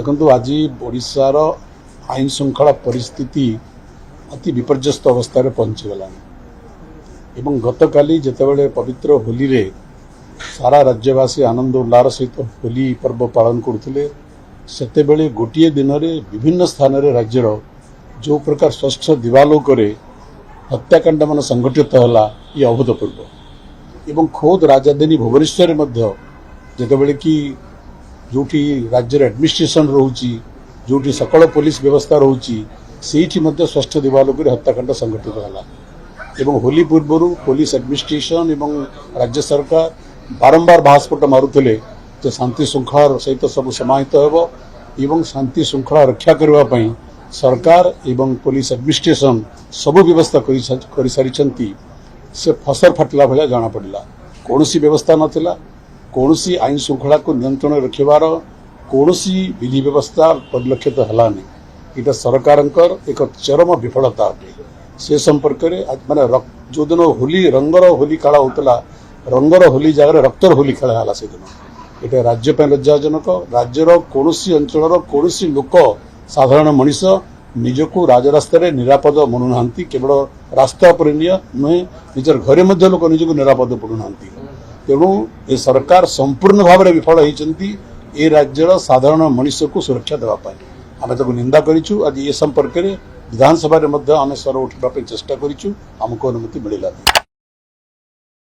देखु आज ओडिशार आईन श्रृंखला परिस्थिति अति विपर्यस्त अवस्था पहुंचीगला एवं गतकाली जितेबाला पवित्र होली रे सारा राज्यवासी आनंद उल्लार सहित होली पर्व पालन करते सेतेबेले गोटे दिन में विभिन्न स्थान रे राज्यर जो प्रकार स्वस्थ दिवालोक हत्याकांड मान संघटित है ये अभूतपूर्व एवं खोद राजधानी भुवनेश्वर जितेबाला कि जो राज्य एडमिनिस्ट्रेशन रोची जो सकल पुलिस व्यवस्था रोची से स्वस्थ दिवालोक हत्याकांड संघटित है होली पूर्व पुलिस एडमिनिस्ट्रेशन एवं राज्य सरकार बारंबार बाहास्फोट मारुले जे शांति श्रृंखला सहित सब समाहित एवं शांति श्रृंखला रक्षा करने सरकार एवं पुलिस एडमिनिस्ट्रेशन सब व्यवस्था कर सारी से फसर फाटिला भाया जना पड़ा कौन व्यवस्था नाला कौन आईन श्रृंखला को नियंत्रण रखिबार कौन विधि व्यवस्था परिलक्षित है यहाँ सरकार एक चरम विफलता अटे से संपर्क में माने जो दिन होली रंगर होली खेला होता रंगर होली जगह रक्तर होली खेला से दिन ये राज्य लज्जाजनक राज्यर कौन अंचल कौन लोक साधारण मनीष निजको राजरास्त निरापद मनुना केवल रास्ता पर नुहे निजर घरे लोक निजको निरापद पड़ुना तेणु ये सरकार संपूर्ण भाव में विफल होती ए राज्यर साधारण मनीष को सुरक्षा देवाई आम ताको निंदा करूँ। आज ये संपर्क में विधानसभा आम स्वर उठापी चेष्टा करूँ आमको अनुमति मिलला।